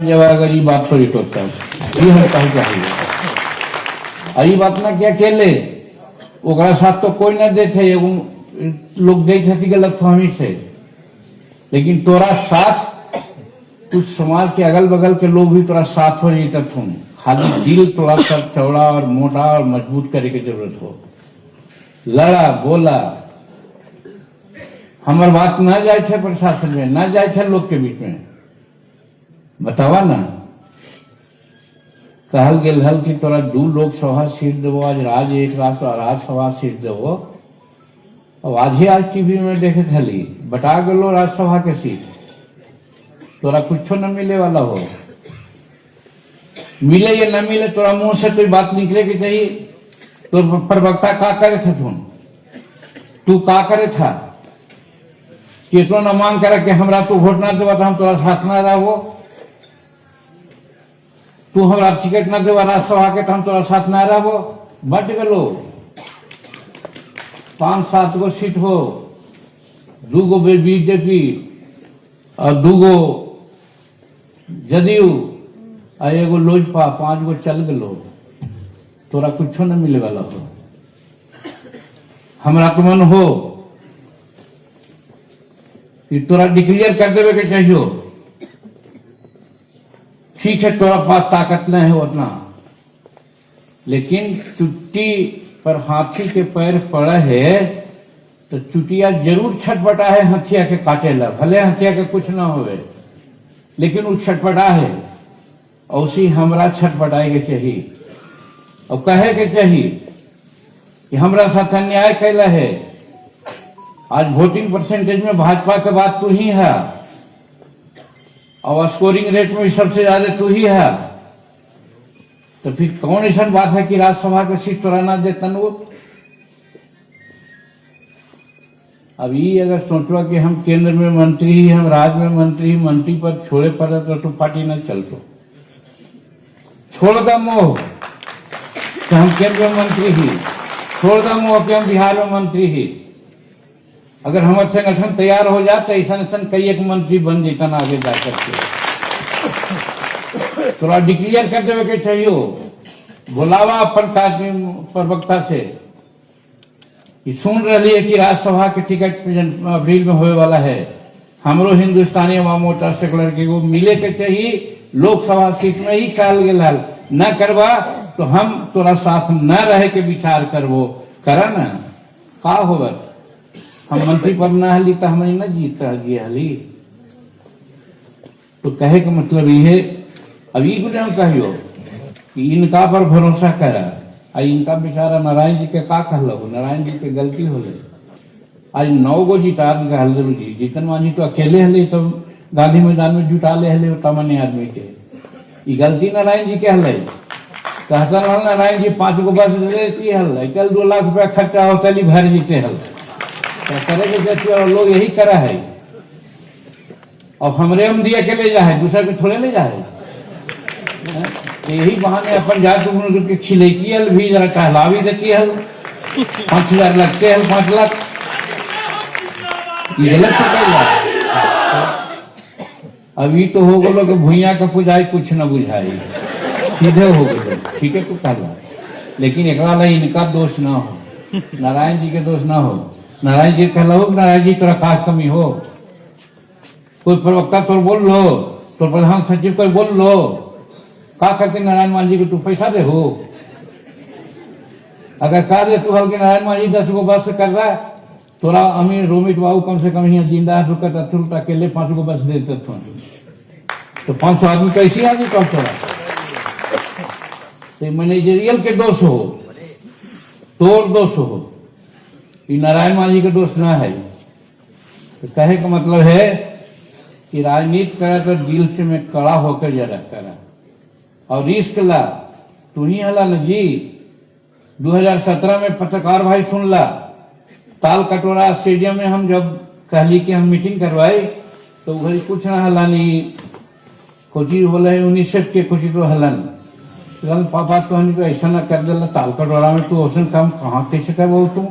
जब अगर ये बात पर होता है ये हम कहीं चाहिए ये बात ना क्या खेले ओकरा साथ तो कोई ना देखे एगो लोग गई थे गलत फहमी से, लेकिन तोरा साथ कुछ समाज के अगल बगल के लोग भी तोरा साथ हो जाता तुम खाली दिल तोरा सब चौड़ा और मोटा और मजबूत करे की जरूरत हो। लड़ा बोला हमार बात ना जाए थे प्रशासन में, ना जाए थे लोग के बीच में, बतावा ना कहल गेल हल कि तोरा 2 लोकसभा सीट देवो, आज राज्यसभा सीट देवो। अब आज टीवी में देखे थली बता गलो राज्यसभा के सीट, तोरा कुछ न मिले वाला हो। मिले या न मिले तोरा मुंह से कोई बात निकले की चाहिए। तो प्रवक्ता का करे थे तू का करे था कितनो न मांग करे कि हमरा तू वोट ना देवा तो हम तोरा साथ ना रहो, तू हमरा टिकट ना देवा राज्यसभा के तो हम तोरा साथ ना रहो। बट गलो 5-7 गो सीट हो, 2 गो बीजेपी और 2 गो जदयू और 1 गो लोजपा, 5 गो चल गलो, तोरा कुछ न मिले वाला हो। हमरा तो मन हो कि तोरा डिक्लेयर कर देवे के चाहिए, ठीक है तोरा पास ताकत नहीं है उतना, लेकिन चुट्टी पर हाथी के पैर पड़ा है तो चुटिया जरूर छटपटा है हथिया के काटे ला, भले हथिया के कुछ ना होवे लेकिन वो छटपटा है। और उसी हमरा छटपटाए के चाहिए और कहे के चाहिए कि हमरा साथ अन्याय कैला है। आज वोटिंग परसेंटेज में भाजपा के बाद तू ही है और स्कोरिंग रेट में भी सबसे ज्यादा तू ही है, तो फिर कौन ऐसा बात है कि राज्यसभा के सीट तोरा ना देतन वो। अब ये अगर सोचवा कि हम केंद्र में मंत्री ही, हम राज्य में मंत्री पद छोड़े पड़े तो पार्टी न चलतो। छोड़ दा मोह कि हम केंद्र में मंत्री ही, छोड़ दा मोह कि हम बिहार में मंत्री ही। अगर हमारे संगठन तैयार हो जाता ऐसा कई एक मंत्री बन जाता ना आगे जा करके, थोड़ा डिक्लेयर कर देवे के चाहिए। बुलावा अपन प्रवक्ता से कि सुन रही है कि राज्यसभा के टिकट अप्रैल में होने वाला है, हमरो हिंदुस्तानी अवाम मोर्चा सेकुलर के वो मिले के चाहिए। लोकसभा सीट में ही कहल गेल न करवा तो हम तोरा साथ न रहे के विचार करवो करा न का होगा। हम मंत्री पद न हली तो हमें न जीत हली, तो कहे का मतलब ये है। अब ये कुछ हम कहियो कि इनका पर भरोसा करा, इनका बेचारा नारायण जी के का कहलो, नारायण जी के गलती होले। आज 9 गो जिता कहल जी, जीतन मांझी तो अकेले हले तो गांधी मैदान में जुटा ले हले तमन्ने आदमी के, ये गलती नारायण जी के हले। कहता नारायण जी 5 गो बस देती हल, कल 2 लाख रुपया खर्चा हो चली भर जीते हल, तो करे के जैसे और लोग यही करा है। और हमरे हम दिया के ले जाए, दूसरा के थोड़े ले जाए। यही बहाने अपन जाके खिलेकी हल भी जरा टहला भी देती हल, 5,000 लगते हल, 5 लाख ये गलत तो कह। अभी तो हो गलो कि भूया का पुजाई कुछ न बुझाई, सीधे हो गए, ठीक है तो कहला। लेकिन एक इनका दोष ना हो, नारायण जी के दोष ना हो। नारायण जी कहलो नारायण जी तोरा का कमी हो, कोई प्रवक्ता तो बोल लो, तो प्रधान सचिव को बोल लो, का करते नारायण मान जी को तू पैसा दे हो। अगर कह दे तू हल्के नारायण मान जी 10 गो बस कर रहा है, तोरा अमीर रोमित बाबू कम से कम यहाँ जिंदा रुकत अकेले 5 गो बस देते तो 500 आदमी कैसी आदमी कम तोरा। तो मैनेजरियल के दोष हो, तोर दोष हो, ये नारायण मान जी के दोष ना है। तो कहे का मतलब है कि राजनीति करे तो दिल से में कड़ा होकर जरा करा और रिस्क ला। तू ही हला न जी 2017 में पत्रकार भाई सुन ला, ताल कटोरा स्टेडियम में हम जब कहली कि हम मीटिंग करवाए तो वही कुछ ना हलानी, कोची बोले यूनिसेफ के कुछ तो हलन पापा तो हम ऐसा ना कर दिला ताल कटोरा में, तू औसन काम कहाँ कैसे कर तू।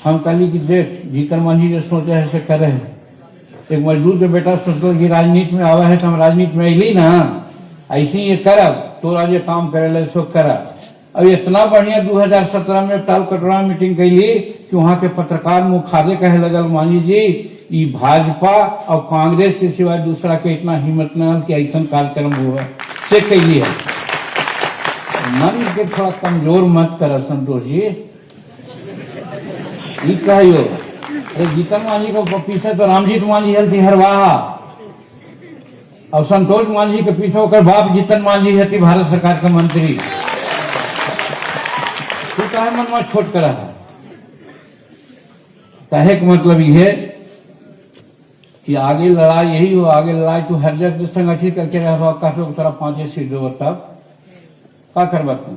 हम कहली कि देख जीतन मांझी जो सोचा है से करे है, एक मजदूर के बेटा सोचो कि राजनीति में आवा है तो हम राजनीति में अली ना, ऐसे ही ये करब तोरा जे काम करे सो करब। अब इतना बढ़िया 2017 में ताल कटोरा मीटिंग कैली कि वहां के पत्रकार मुखादे कहे लगल मांझी जी ये भाजपा और कांग्रेस के सिवाय दूसरा के इतना हिम्मत न कि ऐसा कार्यक्रम हुआ से कैली है। मन के थोड़ा कमजोर मत कर संतोष जी, कहियो जीतन मांझी को पीछे तो रामजीत मांझी हल्थी हरवाहा और संतोष मांझी के पीछे होकर बाप जीतन मांझी हती भारत सरकार के मंत्री। तू कहे मन में छोट करा है कहे का मतलब ये है कि आगे लड़ाई यही हो, आगे लड़ाई तू हर जगह संगठित करके रह काफी तरफ 5 सीट दो तब का करवा तू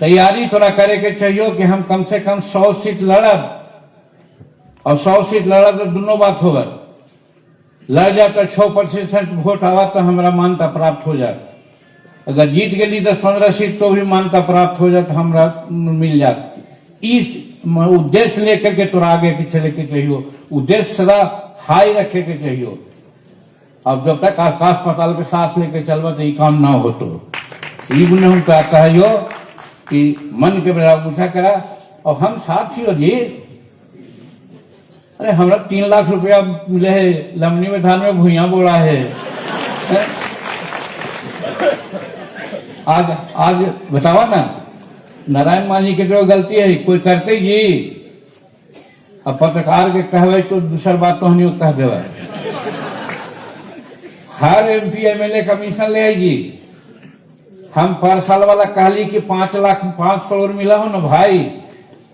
तैयारी थोड़ा करे के चाहिए कि हम कम से कम 100 सीट लड़ब और 100 सीट लड़ब तो दोनों बात होगा, लड़ जाकर 6% वोट आवा तो हमारा मान्यता प्राप्त हो जाए, अगर जीत गई 10-15 सीट तो भी मान्यता प्राप्त हो जाए हमरा मिल जाए। इस उद्देश्य लेकर के तोरा आगे के चले के चाहिए, उद्देश्य सदा हाई रखे के चाहिए। अब जब तक आकाश पाताल के साथ लेके चलवा तो ये काम ना हो तो हम क्या कहो कि मन के बड़ा पूछा करा और हम साथ ही हो जी। अरे हमरा 3 लाख रुपया मिले है लमनी में धान में भूया बोला है, आज बतावा ना नारायण मांझी के जो गलती है कोई करते जी, अब पत्रकार के कहवे तो दूसर बात तो हम कह देवा। हर MP MLA कमीशन ले जी, हम पर साल वाला कहली कि 5 करोड़ मिला हो ना भाई,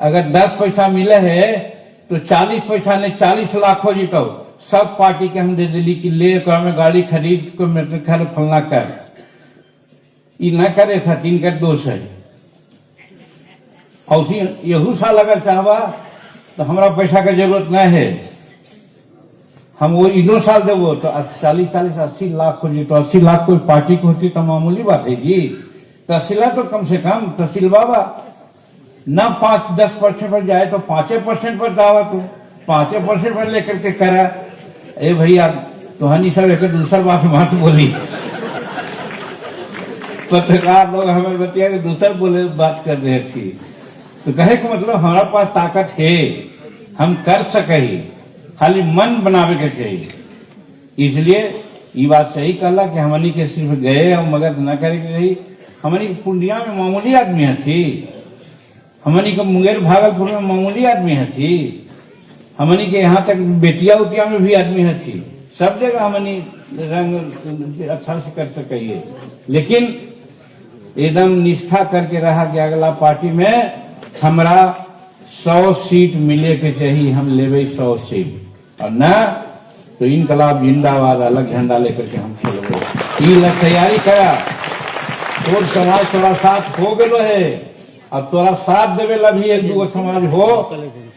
अगर 10 पैसा मिले है तो 40 पैसा ने 40 लाख हो जीतो सब पार्टी के हम दे दिली कि ले में गाड़ी खरीद को मेरे खैर फलना कर, ये न करे था 3 का दोष है। और यहू साल अगर चाहवा तो हमारा पैसा का जरूरत न है, हम वो इनो साल देवो तो 40-80 लाख हो जी, तो 80 लाख कोई पार्टी को होती तो मामूली बात है जी। तहसीला तो कम से कम तहसील बाबा न 5-10% पर जाए तो 5% पर दावा, तो 5% पर लेकर के करा। ए भैया तुहानी सब एक दूसरा बात मत बोली, पत्रकार लोग हमें बतिया कि दूसरा बोले बात कर रहे थी, तो कहे कि मतलब हमारा पास ताकत है, हम कर सके, खाली मन बनावे के चाहिए। इसलिए ये बात सही कहला कि हमनी के सिर्फ गए और मगज न करे के रही। हमनी के पूर्णिया में मामूली आदमी है थी, हमनी के मुंगेर भागलपुर में मामूली आदमी है थी, हमनी के यहाँ तक बेटिया उतिया में भी आदमी है थी, सब जगह हमनी रंग अच्छा से कर सके। लेकिन एकदम निष्ठा करके रहा कि अगला पार्टी में हमरा 100 सीट मिले के चाहिए, हम लेवे 100 सीट और न तो इनकलाब जिंदाबाद अलग झंडा लेकर के हम चलो। तैयारी करा, तोर समाज तोरा साथ हो गए है, अब तोरा साथ देवे ला भी 1-2 समाज हो।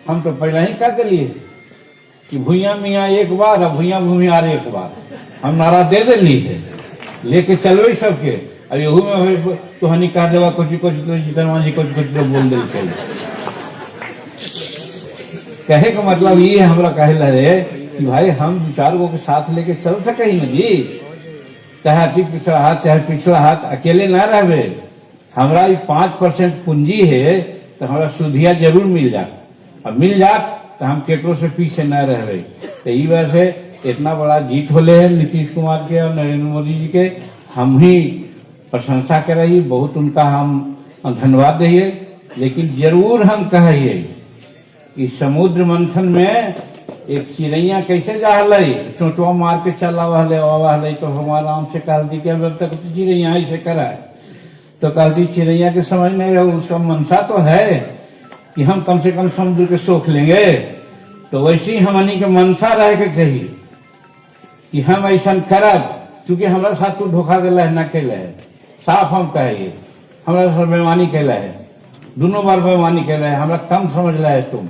हम तो पहले ही कर दिलिए कि भूया मियाँ एक बार और भूया भूमियार एक बार, हम नारा दे दिली है लेके चलवे सबके। अब यहू में तो हनी कह देवा कुछ तो जीतन मांझी कुछ तो बोल दे कहे का मतलब ये हमरा कहे लगे कि भाई हम 2-4 गो के साथ लेके चल सके ही ना जी, चाहे पिछला हाथ चाहे पिछला हाथ अकेले ना रहे। हमरा 5% पूंजी है तो हमारा सुधिया जरूर मिल जात, अब मिल जात तो हम केटो से पीछे न रहे। तो ये वजह से इतना बड़ा जीत होले है नीतीश कुमार के और नरेंद्र मोदी जी के, हम ही प्रशंसा कराइए, बहुत उनका हम धन्यवाद दिए। लेकिन जरूर हम कहिए कि समुद्र मंथन में एक चिड़ैया कैसे जा रही, चोचवा मार के चला हले तो हमारा आराम से कह दी कि अब तक तो चिड़ैया ऐसे करा है, तो कह दी चिड़ैया के समझ नहीं रहे, उसका मनसा तो है कि हम कम से कम समुद्र के सोख लेंगे। तो वैसे ही हमनी के मनसा रहे के चाहिए कि हम ऐसा करब, चूंकि हमारा साथ तू धोखा दिला है, न कैला है, साफ हम कहिए हमारा साथ बेईमानी कैला है, दोनों बार बेईमानी कैला है, हमरा कम समझ ला है तुम,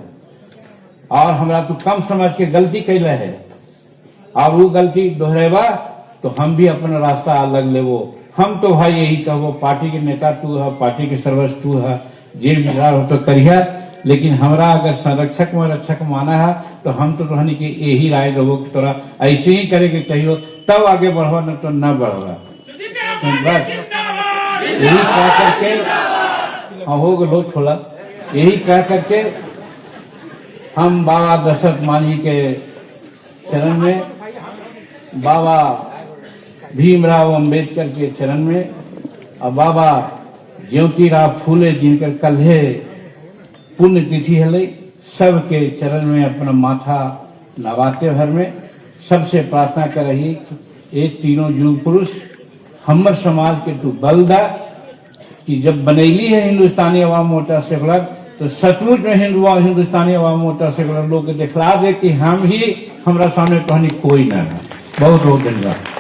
और हमरा तू कम समझ के गलती कैला है, और वो गलती दोहरेबा तो हम भी अपना रास्ता अलग लेवो। हम तो भाई यही कहो, पार्टी के नेता तू है, पार्टी के सर्वस्व तू है, जे विचार हो तो करिया, लेकिन हमरा अगर संरक्षक में रक्षक माना है तो हम तो रहनी कि यही राय देवो कि तोरा ऐसे ही करे के चाहिए, तब आगे बढ़वा, न तो न बढ़वा। बस यही कह करके हो गलो छोड़ा, यही कह करके हम बाबा दशरथ मांझी के चरण में, बाबा भीमराव अंबेडकर के चरण में और बाबा ज्योतिराव फूले जिनकर कल्हे पुण्यतिथि है, सबके चरण में अपना माथा नवाते भर में सबसे प्रार्थना कर रही कि एक तीनों युग पुरुष हमर समाज के तू बल दा कि जब बनैली है हिंदुस्तानी अवाम मोर्चा सेकुलर तो सचमुच में हिंदुस्तानी अवाम मोर्चा सेकुलर लोग के दिखला दे कि हम ही हमरा सामने कहनी कोई ना है। बहुत बहुत धन्यवाद।